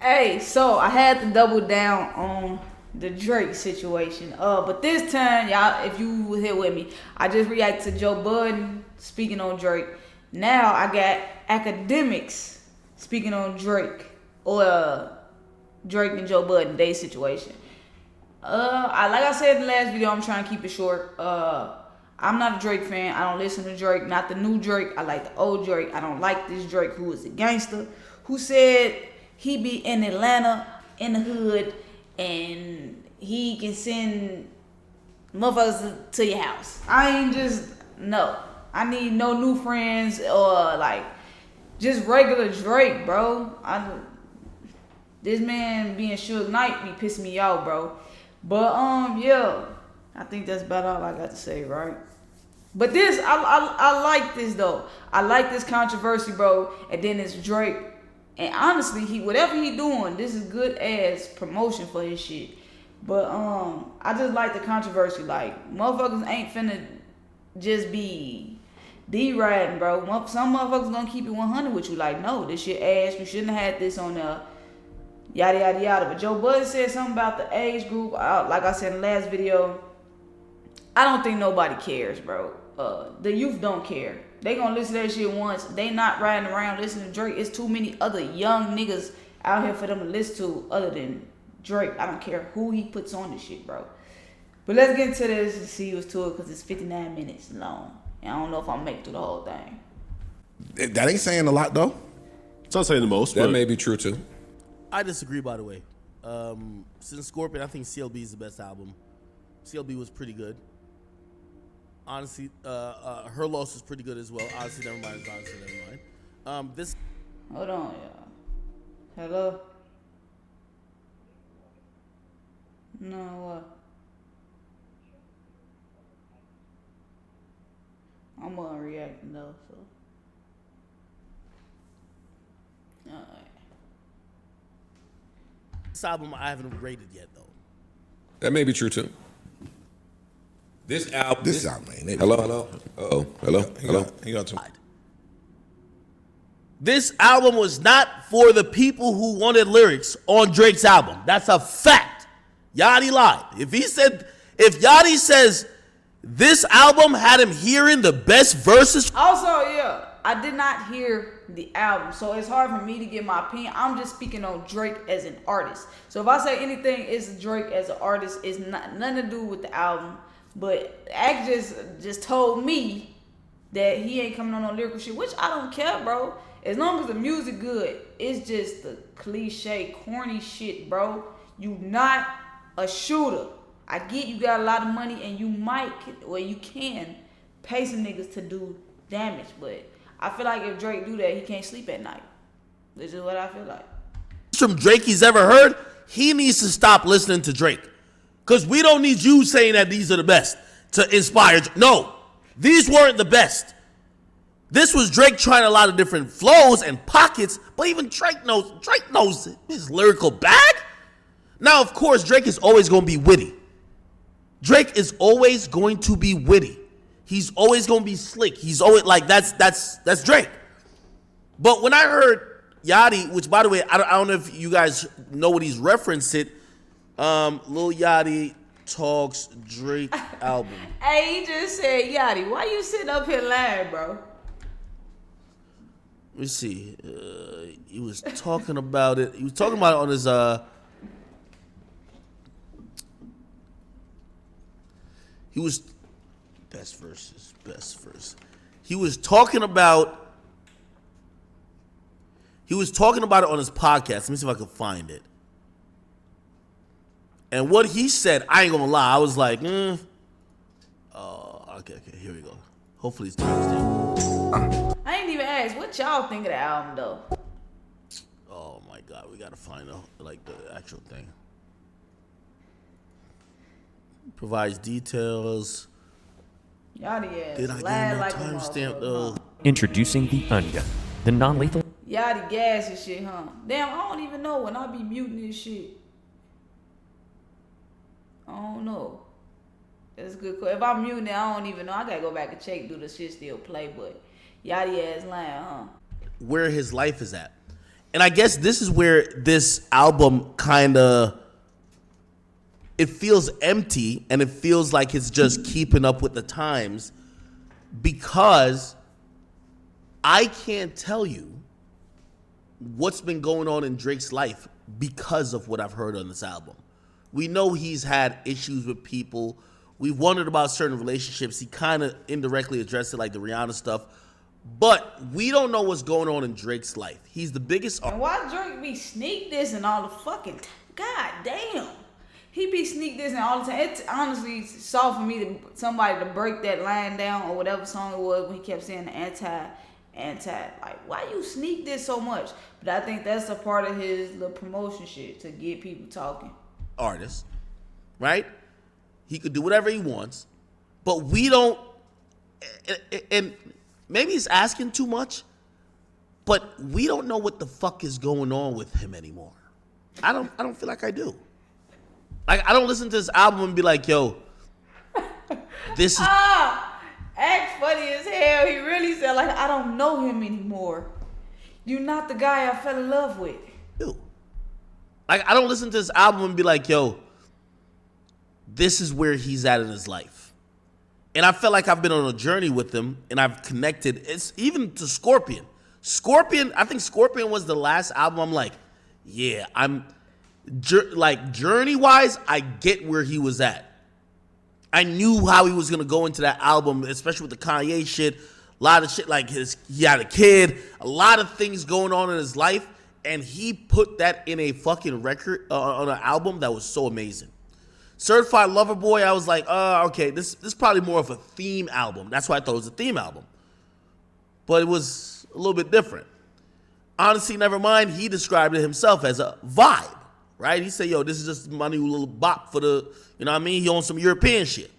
Hey, so I had to double down on the Drake situation. But this time, y'all, if you were here with me, I just reacted to Joe Budden speaking on Drake. Now I got Akademiks speaking on Drake or Drake and Joe Budden day situation. Like I said in the last video, I'm trying to keep it short. I'm not a Drake fan. I don't listen to Drake. Not the new Drake. I like the old Drake. I don't like this Drake who is a gangster, who said he be in Atlanta in the hood and he can send motherfuckers to your house. I ain't just no. I need no new friends or like just regular Drake, bro. This man being Suge Knight be pissing me off, bro. But yeah, I think that's about all I got to say, right? But this, I like this though. I like this controversy, bro. And then it's Drake, and honestly, whatever he doing, this is good as promotion for his shit. But I just like the controversy. Like motherfuckers ain't finna just be D-riding, bro. Some motherfuckers gonna keep it 100 with you. Like, no, this shit ass. You shouldn't have had this on there. Yada yada yada. But Joe Budden said something about the age group. Like I said in the last video, I don't think nobody cares, bro. The youth don't care. They gonna listen to that shit once. They not riding around listening to Drake. It's too many other young niggas out here for them to listen to other than Drake. I don't care who he puts on this shit, bro. But let's get into this and see what's to it, because it's 59 minutes long. And I don't know if I'll make it through the whole thing. That ain't saying a lot, though. It's not saying the most, That but may be true, too. I disagree, by the way. Since Scorpion, I think CLB is the best album. CLB was pretty good. Honestly, Her Loss was pretty good as well. Honestly, never mind. This. Hold on, y'all. Hello? No, what? I'm reacting though, so. Alright. This album I haven't rated yet, though. That may be true, too. This album. This album ain't it. Hello? Uh-oh. Hello? He got to. This album was not for the people who wanted lyrics on Drake's album. That's a fact. Yachty lied. If Yachty says this album had him hearing the best verses. Also, yeah, I did not hear the album, so it's hard for me to get my opinion. I'm just speaking on Drake as an artist. So if I say anything, it's Drake as an artist. It's not nothing to do with the album. But Act just told me that he ain't coming on no lyrical shit, which I don't care, bro. As long as the music good, it's just the cliche, corny shit, bro. You not a shooter. I get you got a lot of money and you can pay some niggas to do damage, but I feel like if Drake do that, he can't sleep at night. This is what I feel like. From Drake he's ever heard, he needs to stop listening to Drake. Because we don't need you saying that these are the best to inspire. No, these weren't the best. This was Drake trying a lot of different flows and pockets, but even Drake knows his lyrical bag. Now, of course, Drake is always going to be witty. Drake is always going to be witty. He's always going to be slick. He's always like, that's Drake. But when I heard Yachty, which by the way, I don't know if you guys know what he's referenced it, Lil Yachty talks Drake album. Hey, he just said, Yachty, why you sitting up here lying, bro? Let me see. He was talking about it. He was talking about it on his he was best verse. He was talking about it on his podcast. Let me see if I can find it. And what he said, I ain't gonna lie, I was like, oh, okay, here we go. Hopefully it's timestamped. I ain't even asked what y'all think of the album though. Oh my God, we gotta find out like the actual thing. Provides details. Yachty ass. Did I give Lied him no like a timestamp motherfucker, though? huh? Introducing the Unga, the non-lethal. Yachty gas and shit, huh? Damn, I don't even know when I be muting this shit. I don't know. That's a good question. If I'm muting it, I don't even know. I gotta go back and check, do the shit still play, but Yachty ass lying, huh? Where his life is at. And I guess this is where this album kind of, it feels empty and it feels like it's just keeping up with the times, because I can't tell you what's been going on in Drake's life because of what I've heard on this album. We know he's had issues with people. We've wondered about certain relationships. He kind of indirectly addressed it, like the Rihanna stuff. But we don't know what's going on in Drake's life. He's the biggest And why Drake be sneak this and all the fucking God damn. He be sneak this and all the time. It's honestly soft for me to somebody to break that line down or whatever song it was when he kept saying the anti. Like, why you sneak this so much? But I think that's a part of his little promotion shit to get people talking. Artist, right? He could do whatever he wants, but we don't, and maybe he's asking too much, but we don't know what the fuck is going on with him anymore. I don't feel like I do. Like, I don't listen to this album and be like, yo, this is... Act funny as hell. He really said, like, I don't know him anymore. You're not the guy I fell in love with. Ew. Like, I don't listen to this album and be like, yo, this is where he's at in his life. And I felt like I've been on a journey with him, and I've connected. It's even to Scorpion. I think Scorpion was the last album I'm like, yeah, like, journey-wise, I get where he was at. I knew how he was going to go into that album, especially with the Kanye shit. A lot of shit, like he had a kid, a lot of things going on in his life, and he put that in a fucking record, on an album that was so amazing. Certified Lover Boy, I was like, okay, this is probably more of a theme album. That's why I thought it was a theme album. But it was a little bit different. Honestly, Nevermind, he described it himself as a vibe, right? He said, yo, this is just my new little bop for the, you know what I mean? He on some European shit.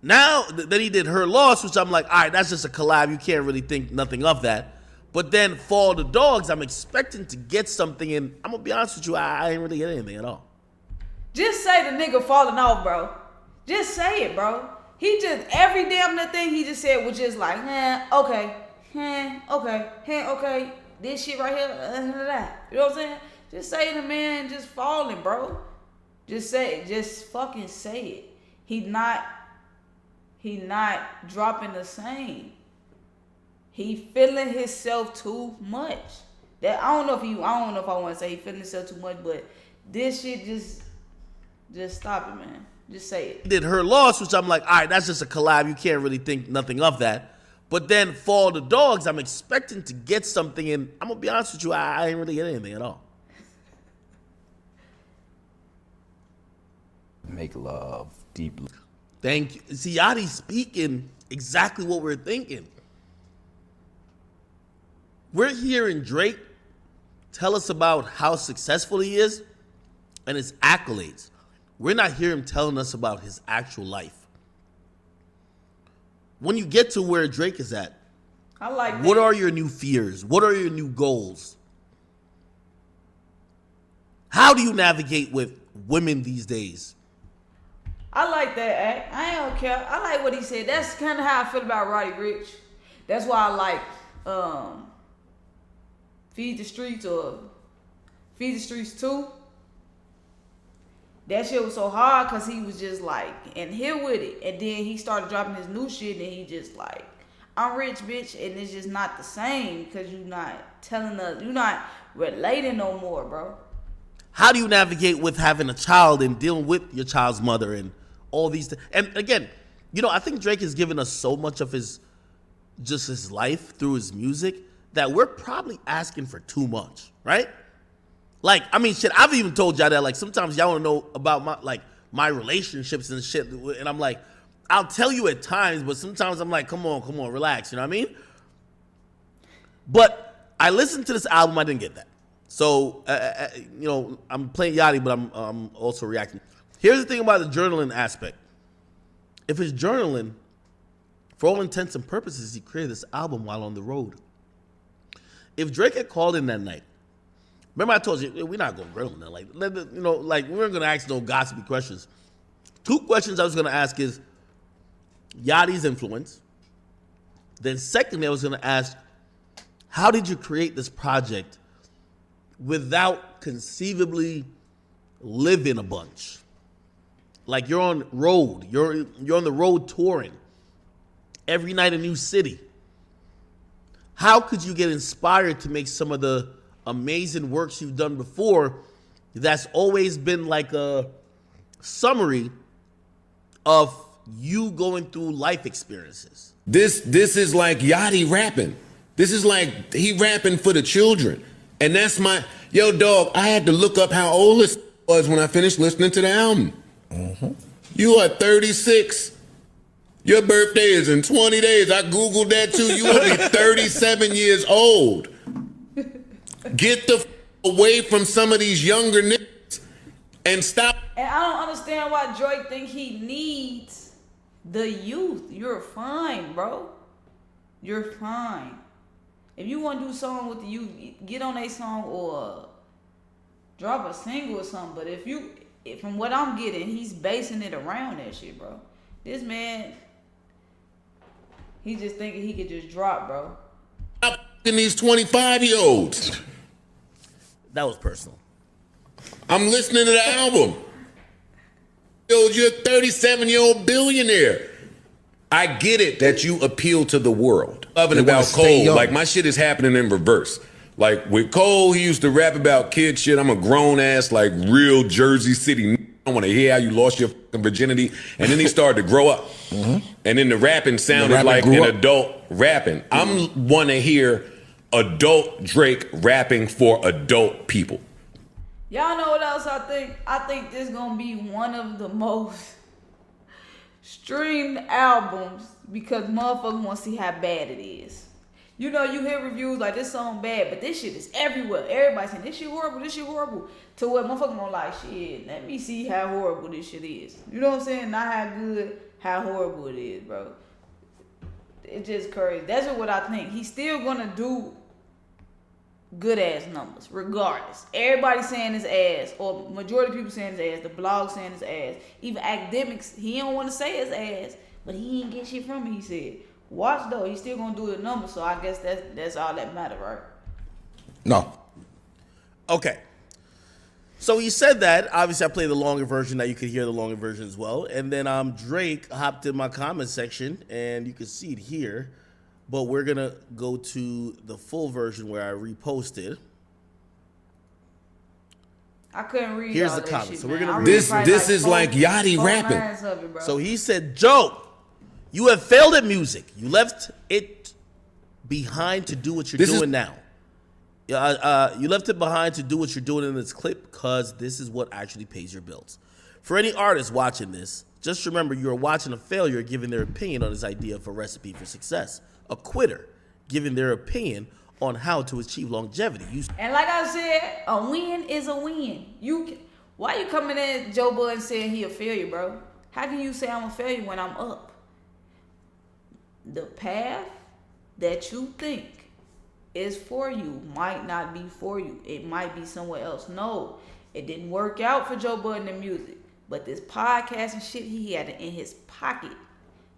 Now, then he did Her Loss, which I'm like, all right, that's just a collab. You can't really think nothing of that. But then Fall the Dogs, I'm expecting to get something, and I'm going to be honest with you, I ain't really get anything at all. Just say the nigga falling off, bro. Just say it, bro. He just, every damn thing he just said was just like, okay, okay, this shit right here, that. You know what I'm saying? Just say the man just falling, bro. Just say it. Just fucking say it. He not dropping the same. He feeling himself too much. That I don't know if I want to say he feeling himself too much, but this shit just stop it, man. Just say it. Did Her Loss, which I'm like, all right, that's just a collab. You can't really think nothing of that. But then Fall the Dogs, I'm expecting to get something, and I'm gonna be honest with you, I ain't really get anything at all. Make love deeply. Thank you. See, Yachty's speaking exactly what we're thinking. We're hearing Drake tell us about how successful he is and his accolades. We're not hearing him telling us about his actual life. When you get to where Drake is at, I like that. What are your new fears? What are your new goals? How do you navigate with women these days? I like that act. I don't care. I like what he said. That's kind of how I feel about Roddy Ricch. That's why I like Feed the Streets or Feed the Streets 2. That shit was so hard because he was just like, and here with it. And then he started dropping his new shit and he just like, I'm rich, bitch. And it's just not the same because you're not telling us, you're not relating no more, bro. How do you navigate with having a child and dealing with your child's mother and all these things? And again, you know, I think Drake has given us so much of his life through his music that we're probably asking for too much, right? Like, I mean, shit, I've even told y'all that, like, sometimes y'all want to know about my relationships and shit, and I'm like, I'll tell you at times, but sometimes I'm like, come on, relax, you know what I mean? But I listened to this album, I didn't get that. So, you know, I'm playing Yachty, but I'm also reacting. Here's the thing about the journaling aspect. If it's journaling, for all intents and purposes, he created this album while on the road. If Drake had called in that night, remember I told you, we're not going to journal now. Like, you know, like, we weren't going to ask no gossipy questions. 2 questions I was going to ask is Yachty's influence. Then secondly, I was going to ask how did you create this project without conceivably living a bunch? Like you're on road, you're on the road touring every night a new city. How could you get inspired to make some of the amazing works you've done before that's always been like a summary of you going through life experiences? This is like Yachty rapping. This is like he rapping for the children. And that's my, yo dog, I had to look up how old this was when I finished listening to the album. You are 36. Your birthday is in 20 days. I Googled that too. You will be 37 years old. Get the away from some of these younger niggas and stop. And I don't understand why Drake think he needs the youth. You're fine, bro. You're fine. If you want to do a song with the youth, get on a song or drop a single or something. But if from what I'm getting, he's basing it around that shit, bro. This man, he just thinking he could just drop, bro. Stop f***ing these 25-year-olds. That was personal. I'm listening to the album. Yo, you're a 37-year-old billionaire. I get it that you appeal to the world. Loving about Cole, like my shit is happening in reverse. Like with Cole, he used to rap about kid shit. I'm a grown ass, like real Jersey City. I want to hear how you lost your fucking virginity. And then he started to grow up. And then the rapping sounded like an adult rapping. I'm want to hear adult Drake rapping for adult people. Y'all know what else I think? I think this gonna be one of the most streamed albums because motherfuckers want to see how bad it is. You know, you hear reviews like this song bad, but this shit is everywhere. Everybody saying this shit horrible, this shit horrible. To what motherfuckers gonna like, shit, let me see how horrible this shit is. You know what I'm saying? Not how good, how horrible it is, bro. It's just crazy. That's just what I think. He's still gonna do good ass numbers, regardless. Everybody saying his ass, or majority of people saying his ass, the blog saying his ass. Even Akademiks, he don't want to say his ass, but he ain't get shit from it, he said. Watch though, he's still gonna do the numbers, so I guess that's all that matter, right? No. Okay. So he said that. Obviously, I played the longer version. Now you could hear the longer version as well. And then Drake hopped in my comment section, and you can see it here. But we're going to go to the full version where I reposted. I couldn't read Here's all the that comment. shit, So we're man. gonna I read- read This probably is like Yachty four rapping. lines of it, bro. So he said, Joe, you have failed at music. You left it behind to do what you're doing now. You left it behind to do what you're doing in this clip because this is what actually pays your bills. For any artist watching this, just remember you are watching a failure giving their opinion on his idea of a recipe for success. A quitter giving their opinion on how to achieve longevity. And like I said, a win is a win. Why you coming in Joe Budden saying he a failure, bro? How can you say I'm a failure when I'm up? The path that you think is for you might not be for you. It might be somewhere else. No, it didn't work out for Joe Budden in music. But this podcast and shit, he had it in his pocket.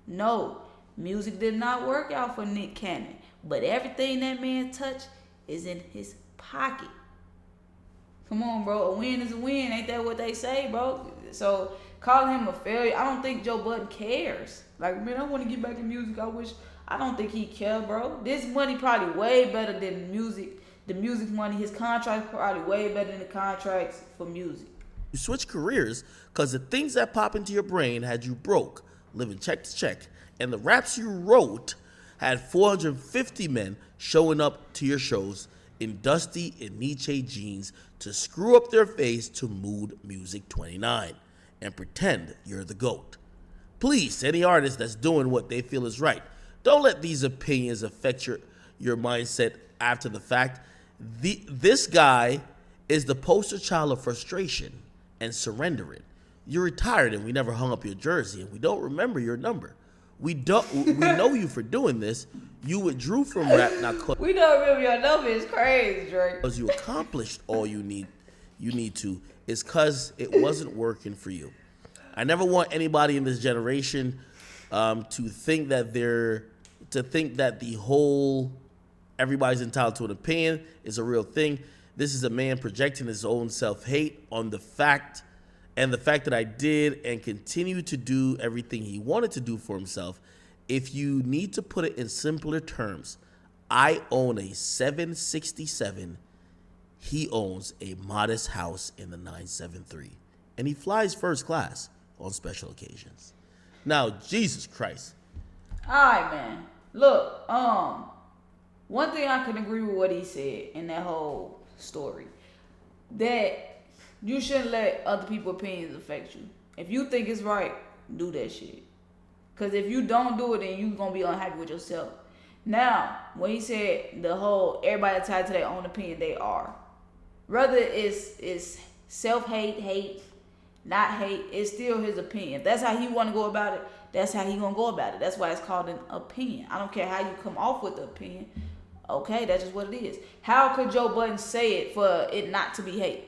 No, music did not work out for Nick Cannon. But everything that man touched is in his pocket. Come on, bro. A win is a win. Ain't that what they say, bro? So calling him a failure, I don't think Joe Budden cares. Like, man, I want to get back in music. I don't think he cares, bro. This money probably way better than music. The music money, his contract probably way better than the contracts for music. You switch careers because the things that pop into your brain had you broke, living check to check. And the raps you wrote had 450 men showing up to your shows in Dusty and Nietzsche jeans to screw up their face to Mood Music 29 and pretend you're the GOAT. Please, any artist that's doing what they feel is right, don't let these opinions affect your mindset after the fact. This guy is the poster child of frustration and surrendering. You're retired and we never hung up your jersey and we don't remember your number. We know you for doing this. You withdrew from rap, not We don't remember your number. It's crazy, Drake. because you accomplished all you need to. Is because it wasn't working for you. I never want anybody in this generation to think that the whole Everybody's entitled to an opinion. It's a real thing. This is a man projecting his own self-hate on the fact that I did and continue to do everything he wanted to do for himself. If you need to put it in simpler terms, I own a 767. He owns a modest house in the 973. And he flies first class on special occasions. Now, Jesus Christ. All right, man. Look, one thing I can agree with what he said in that whole story, that you shouldn't let other people's opinions affect you. If you think it's right, do that shit. Because if you don't do it, then you're going to be unhappy with yourself. Now, when he said the whole everybody tied to their own opinion, they are. Whether it's self-hate, hate, not hate, it's still his opinion. If that's how he want to go about it, that's how he going to go about it. That's why it's called an opinion. I don't care how you come off with the opinion. Okay, that's just what it is. How could Joe Budden say it for it not to be hate?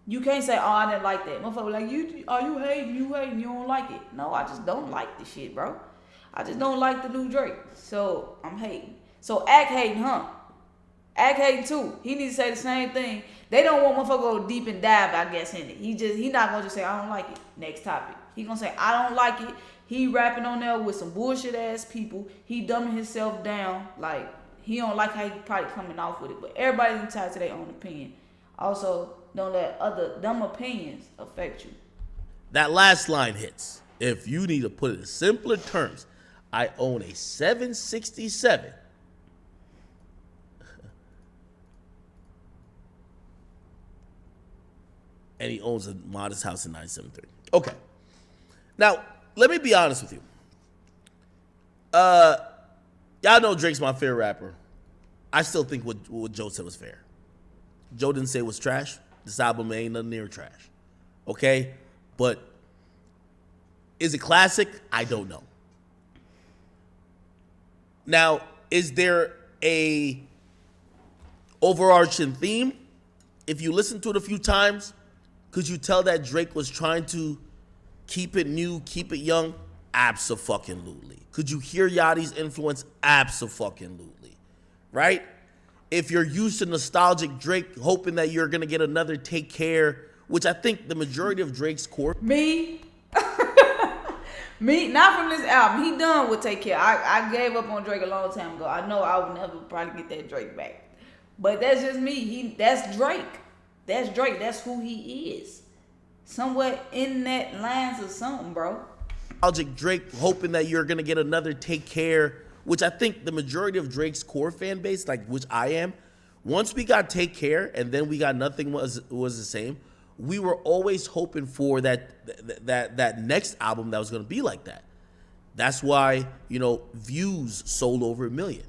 You can't say, oh, I didn't like that. Motherfucker like, you hating, you don't like it. No, I just don't like the shit, bro. I just don't like the new Drake. So, I'm hating. So, act hating, huh? Act hating too. He needs to say the same thing. They don't want motherfucker to go deep and dive, I guess, in it. He not gonna just say, I don't like it. Next topic. He gonna say, I don't like it. He rapping on there with some bullshit ass people. He dumbing himself down. Like, he don't like how he probably coming off with it. But everybody's entitled to their own opinion. Also, don't let other dumb opinions affect you. That last line hits. If you need to put it in simpler terms, I own a 767. And he owns a modest house in 973. Okay. Now, let me be honest with you. Y'all know Drake's my favorite rapper. I still think what Joe said was fair. Joe didn't say it was trash. This album ain't nothing near trash. Okay? But is it classic? I don't know. Now, is there a overarching theme? If you listen to it a few times, could you tell that Drake was trying to keep it new, keep it young? Abso-fucking-lutely. Could you hear Yachty's influence? Abso-fucking-lutely. Right? If you're used to nostalgic Drake, hoping that you're going to get another Take Care, which I think the majority of Drake's core... Me, not from this album. He done with Take Care. I gave up on Drake a long time ago. I know I would never probably get that Drake back. But that's just me. That's Drake. That's Drake. That's who he is. Somewhere in that lines or something, bro. Nostalgic Drake, hoping that you're going to get another Take Care, which I think the majority of Drake's core fan base, like which I am, once we got Take Care and then we got Nothing Was the Same, we were always hoping for that next album that was going to be like that. That's why, Views sold over 1 million.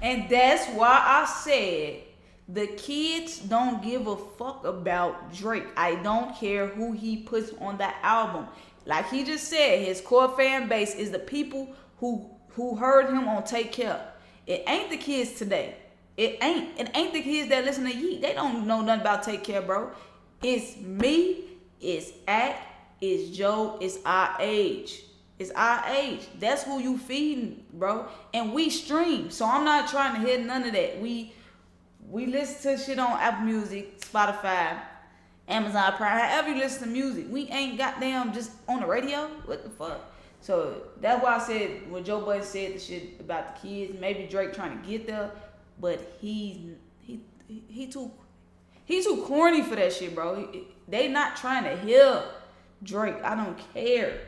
And that's why I said the kids don't give a fuck about Drake. I don't care who he puts on that album. Like he just said, his core fan base is the people who heard him on Take Care. It ain't the kids today. It ain't the kids that listen to Yeet. They don't know nothing about Take Care, bro. It's me, it's Act, it's Joe, it's our age. It's our age. That's who you feeding, bro. And we stream. So I'm not trying to hit none of that. We listen to shit on Apple Music, Spotify, Amazon Prime, however you listen to music. We ain't goddamn just on the radio. What the fuck? So that's why I said when Joe Budden said the shit about the kids, maybe Drake trying to get there, but he too corny for that shit, bro. They not trying to hear Drake. I don't care.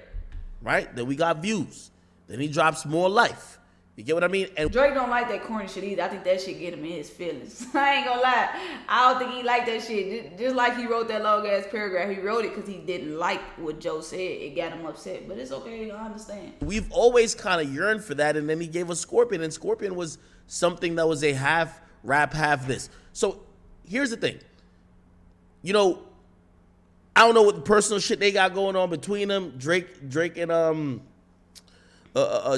Right? Then we got Views. Then he drops More Life. You get what I mean? And Drake don't like that corny shit either. I think that shit get him in his feelings. I ain't gonna lie. I don't think he like that shit. Just like he wrote that long ass paragraph. He wrote it because he didn't like what Joe said. It got him upset. But it's okay. I understand. We've always kind of yearned for that. And then he gave us Scorpion. And Scorpion was something that was a half rap, half this. So here's the thing. I don't know what the personal shit they got going on between them, Drake and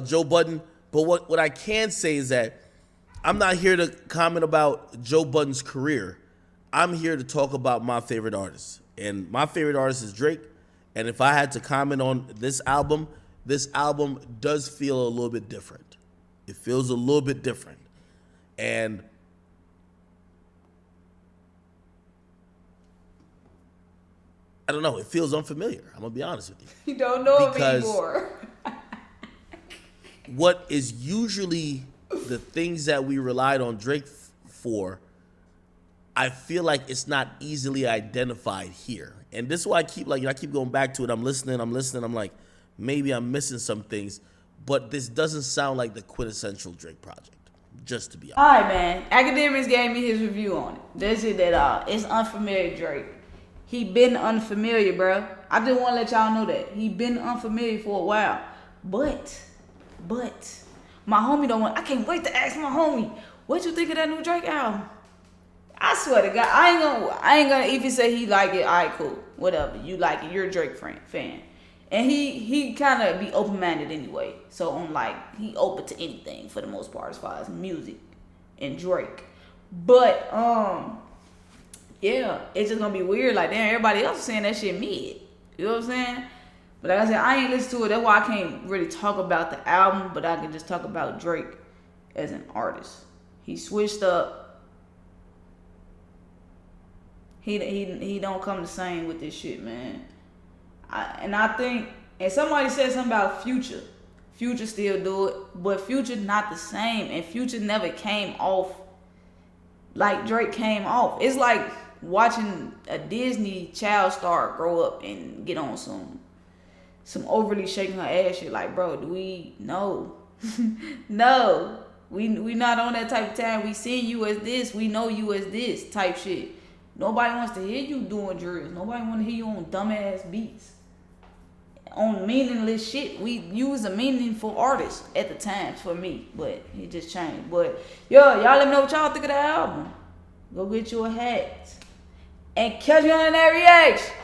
Joe Budden. But what I can say is that I'm not here to comment about Joe Budden's career. I'm here to talk about my favorite artist. And my favorite artist is Drake. And if I had to comment on this album does feel a little bit different. It feels a little bit different. And I don't know. It feels unfamiliar. I'm going to be honest with you. You don't know Because him anymore. What is usually the things that we relied on Drake for, I feel like it's not easily identified here. And this is why I keep going back to it. I'm listening. I'm like, maybe I'm missing some things. But this doesn't sound like the quintessential Drake project, just to be honest. All right, man. Akademiks gave me his review on it. They said that it's unfamiliar Drake. He been unfamiliar, bro. I just want to let y'all know that. He been unfamiliar for a while. But, my homie don't want, I can't wait to ask my homie, what you think of that new Drake album? I swear to God, I ain't gonna, if he say he like it, all right, cool. Whatever. You like it. You're a Drake fan. And he kind of be open-minded anyway. So I'm like, he open to anything for the most part as far as music and Drake. But, yeah, it's just gonna be weird. Like, damn, everybody else is saying that shit mid. You know what I'm saying? But like I said, I ain't listen to it. That's why I can't really talk about the album, but I can just talk about Drake as an artist. He switched up. He don't come the same with this shit, man. I think, and somebody said something about Future. Future still do it, but Future not the same, and Future never came off like Drake came off. It's like watching a Disney child star grow up and get on some overly shaking her ass shit. Like, bro, do we? No. No. We not on that type of time. We see you as this. We know you as this type shit. Nobody wants to hear you doing drills. Nobody want to hear you on dumbass beats. On meaningless shit. You was a meaningful artist at the time for me. But it just changed. But, y'all let me know what y'all think of the album. Go get you a hat. And catch me on that reaction.